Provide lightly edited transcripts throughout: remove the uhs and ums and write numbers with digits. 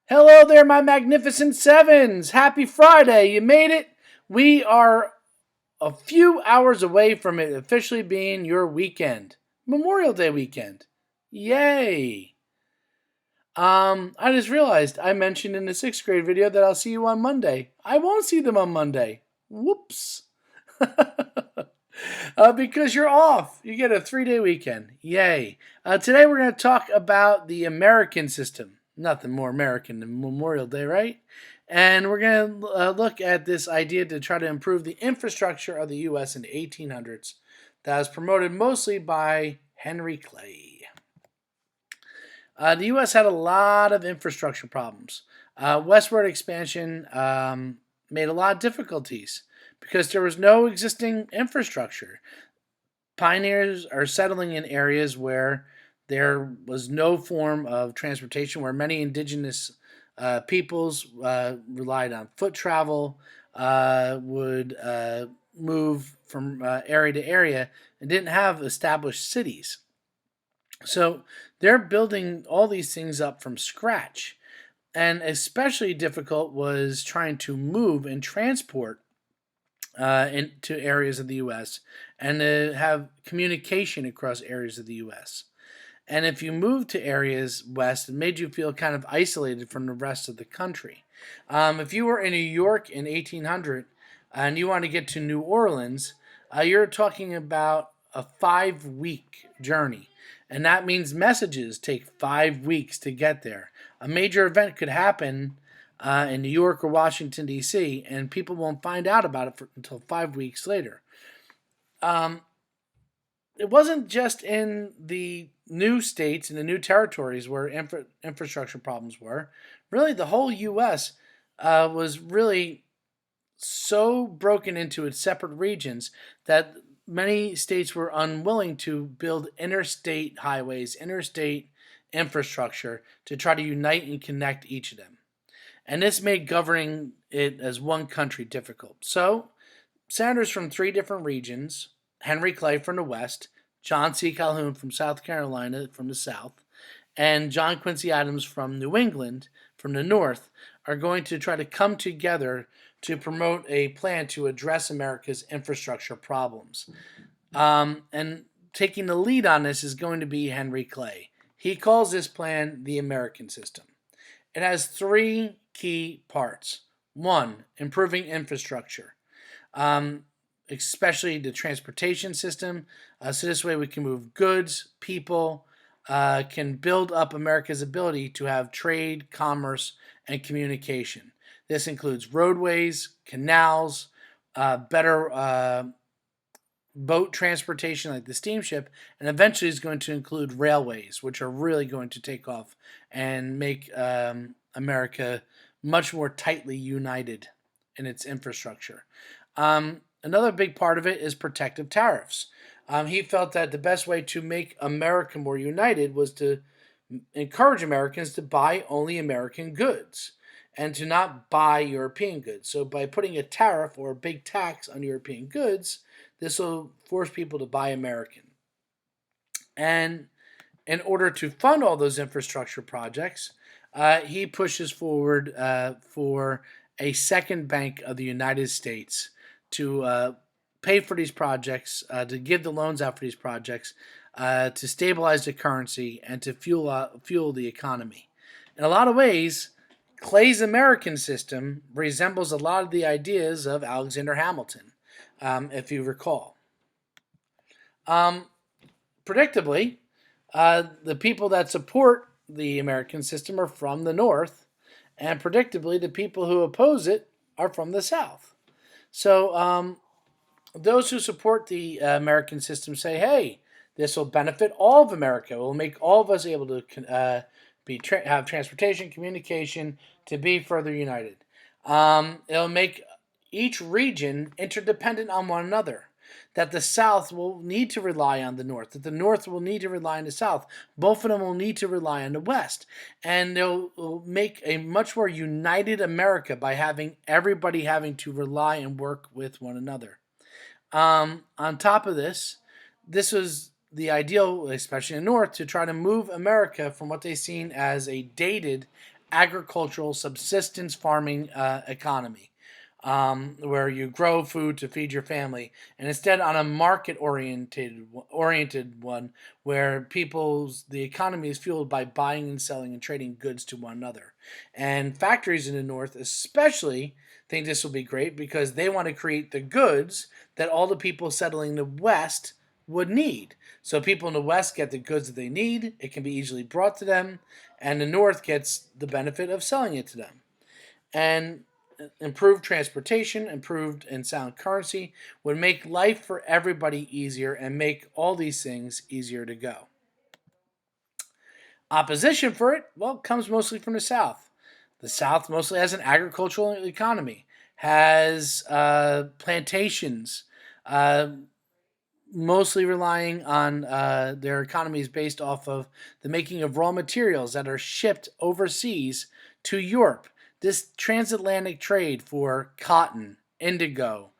Hello there, my magnificent sevens. Happy Friday. You made it. We are a few hours away from it officially being your weekend. Memorial Day weekend. Yay. I just realized I mentioned in the sixth grade video that I'll see you on Monday. I won't see them on Monday. Whoops. Because you're off. You get a 3-day weekend. Yay. Today we're going to talk about the American system. Nothing more American than Memorial Day, right? And we're going to look at this idea to try to improve the infrastructure of the U.S. in the 1800s that was promoted mostly by Henry Clay. The U.S. had a lot of infrastructure problems. Westward expansion made a lot of difficulties because there was no existing infrastructure. Pioneers are settling in areas where there was no form of transportation, where many indigenous peoples relied on foot travel, would move from area to area, and didn't have established cities. So they're building all these things up from scratch. And especially difficult was trying to move and transport into areas of the U.S. and to have communication across areas of the U.S. And if you moved to areas west, it made you feel kind of isolated from the rest of the country. If you were in New York in 1800 and you want to get to New Orleans, you're talking about a 5-week journey. And that means messages take 5 weeks to get there. A major event could happen in New York or Washington, D.C., and people won't find out about it until 5 weeks later. Um, it wasn't just in the new states and the new territories where infrastructure problems were. Really, the whole U.S. Was really so broken into its separate regions that many states were unwilling to build interstate highways, interstate infrastructure to try to unite and connect each of them. And this made governing it as one country difficult. So, senators from 3 different regions, Henry Clay from the West, John C. Calhoun from South Carolina from the South, and John Quincy Adams from New England from the North, are going to try to come together to promote a plan to address America's infrastructure problems. And taking the lead on this is going to be Henry Clay. He calls this plan the American system. It has 3 key parts. One, improving infrastructure, especially the transportation system. So this way we can move goods, people, can build up America's ability to have trade, commerce, and communication. This includes roadways, canals, better boat transportation like the steamship, and eventually is going to include railways, which are really going to take off and make America much more tightly united in its infrastructure. Another big part of it is protective tariffs. He felt that the best way to make America more united was to encourage Americans to buy only American goods and to not buy European goods. So, by putting a tariff or a big tax on European goods, this will force people to buy American. And in order to fund all those infrastructure projects, he pushes forward for a second bank of the United States to pay for these projects, to give the loans out for these projects, to stabilize the currency, and to fuel the economy. In a lot of ways, Clay's American system resembles a lot of the ideas of Alexander Hamilton, if you recall. Um, Predictably, the people that support the American system are from the North, and predictably, the people who oppose it are from the South. So, those who support the American system say, "Hey, this will benefit all of America. It will make all of us able to have transportation, communication, to be further united. It'll make each region interdependent on one another. That the South will need to rely on the North, that the North will need to rely on the South. Both of them will need to rely on the West. And they'll make a much more united America by having everybody having to rely and work with one another. On top of this, this was the ideal, especially in the North, to try to move America from what they seen as a dated, agricultural subsistence farming economy, where you grow food to feed your family, and instead on a market oriented one, where the economy is fueled by buying and selling and trading goods to one another. And factories in the north, especially, think this will be great because they want to create the goods that all the people settling the west would need. So people in the west get the goods that they need. It can be easily brought to them, and the north gets the benefit of selling it to them. And improved transportation, improved and sound currency would make life for everybody easier and make all these things easier to go. Opposition for it, well, comes mostly from the South. The South mostly has an agricultural economy, has plantations, uh, mostly relying on their economies based off of the making of raw materials that are shipped overseas to Europe. This transatlantic trade for cotton, indigo,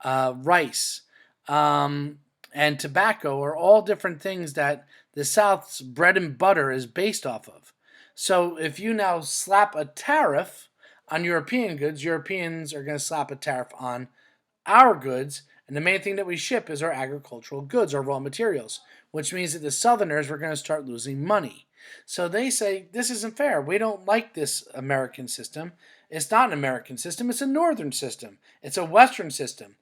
rice, and tobacco are all different things that the South's bread and butter is based off of. So if you now slap a tariff on European goods, Europeans are going to slap a tariff on our goods, and the main thing that we ship is our agricultural goods, our raw materials, which means that the Southerners were going to start losing money. So they say, this isn't fair. We don't like this American system. It's not an American system, it's a Northern system. It's a Western system.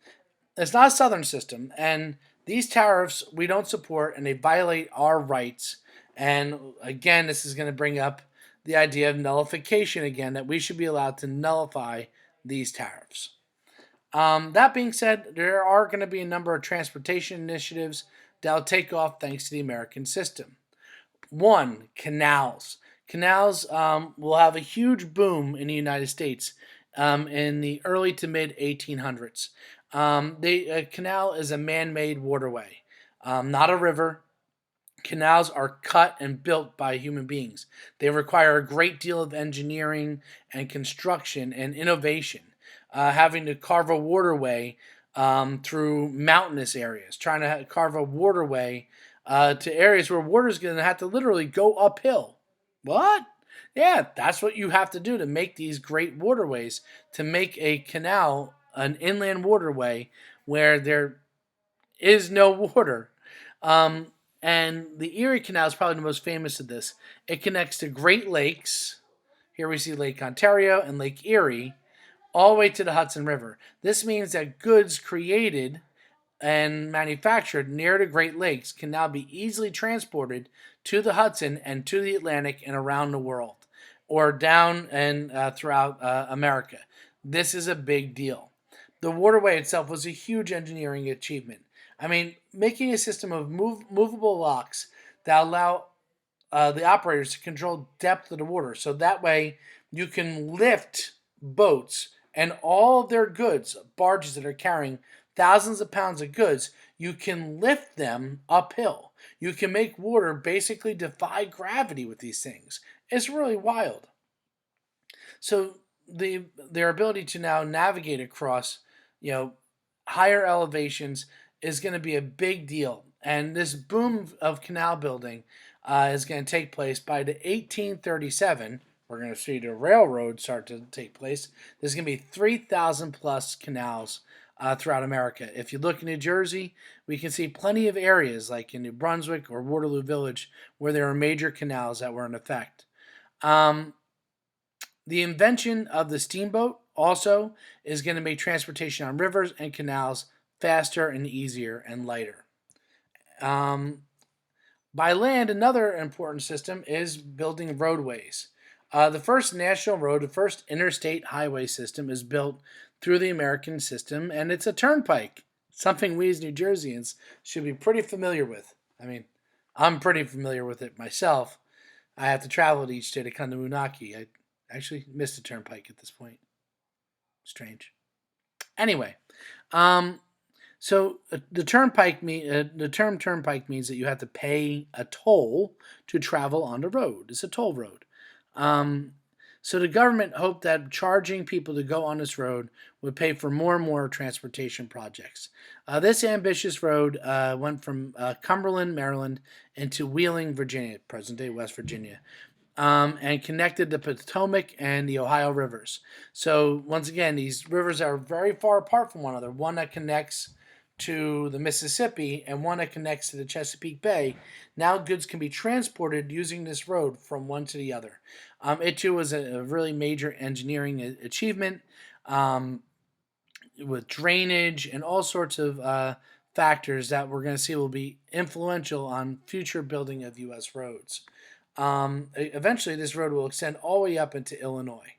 It's not a Southern system. And these tariffs we don't support, and they violate our rights. And again, this is going to bring up the idea of nullification again, that we should be allowed to nullify these tariffs. That being said, there are going to be a number of transportation initiatives that will take off thanks to the American system. One, canals. Canals will have a huge boom in the United States in the early to mid 1800s. A canal is a man-made waterway, not a river. Canals are cut and built by human beings. They require a great deal of engineering and construction and innovation. Having to carve a waterway through mountainous areas, trying to carve a waterway to areas where water's going to have to literally go uphill. What? Yeah, that's what you have to do to make these great waterways, to make a canal an inland waterway where there is no water. And the Erie Canal is probably the most famous of this. It connects to Great Lakes. Here we see Lake Ontario and Lake Erie, all the way to the Hudson River. This means that goods created and manufactured near the Great Lakes can now be easily transported to the Hudson and to the Atlantic and around the world, or down and throughout America. This is a big deal. The waterway itself was a huge engineering achievement. I mean, making a system of movable locks that allow the operators to control depth of the water, so that way you can lift boats and all of their goods, barges that are carrying thousands of pounds of goods, you can lift them uphill. You can make water basically defy gravity with these things. It's really wild. So their ability to now navigate across, higher elevations is going to be a big deal. And this boom of canal building is going to take place by the 1837. We're going to see the railroad start to take place. There's going to be 3,000 plus canals throughout America. If you look in New Jersey, we can see plenty of areas like in New Brunswick or Waterloo Village where there are major canals that were in effect. The invention of the steamboat also is going to make transportation on rivers and canals faster and easier and lighter. By land, another important system is building roadways. The first national road, the first interstate highway system is built through the American system, and it's a turnpike, something we as New Jerseyans should be pretty familiar with. I mean, I'm pretty familiar with it myself. I have to travel each day to come to Moonachie. I actually missed a turnpike at this point. Strange. Anyway, so the term turnpike means that you have to pay a toll to travel on the road. It's a toll road. So the government hoped that charging people to go on this road would pay for more and more transportation projects. This ambitious road went from Cumberland, Maryland, into Wheeling, Virginia, present-day West Virginia. and connected the Potomac and the Ohio rivers. So once again, these rivers are very far apart from one another. One that connects to the Mississippi and one that connects to the Chesapeake Bay. Now goods can be transported using this road from one to the other. It too was a really major engineering achievement, with drainage and all sorts of factors that we're going to see will be influential on future building of U.S. roads. Eventually, this road will extend all the way up into Illinois.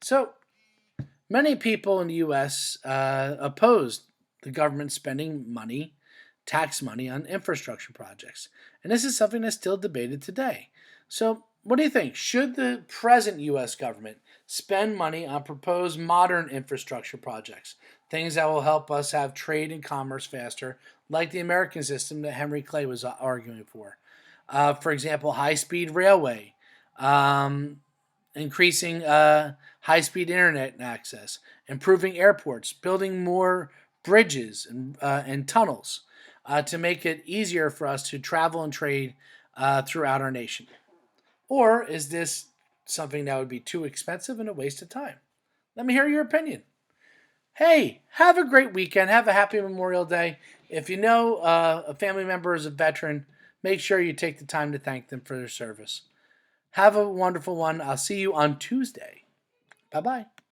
So, many people in the U.S. Opposed the government spending money, tax money, on infrastructure projects. And this is something that's still debated today. So, what do you think? Should the present U.S. government spend money on proposed modern infrastructure projects, things that will help us have trade and commerce faster, like the American system that Henry Clay was arguing for? For example, high speed railway, um, increasing high speed internet access, improving airports, building more bridges and tunnels to make it easier for us to travel and trade throughout our nation? Or is this something that would be too expensive and a waste of time? Let me hear your opinion. Hey, have a great weekend. Have a happy Memorial Day. If you know a family member is a veteran, make sure you take the time to thank them for their service. Have a wonderful one. I'll see you on Tuesday. Bye bye.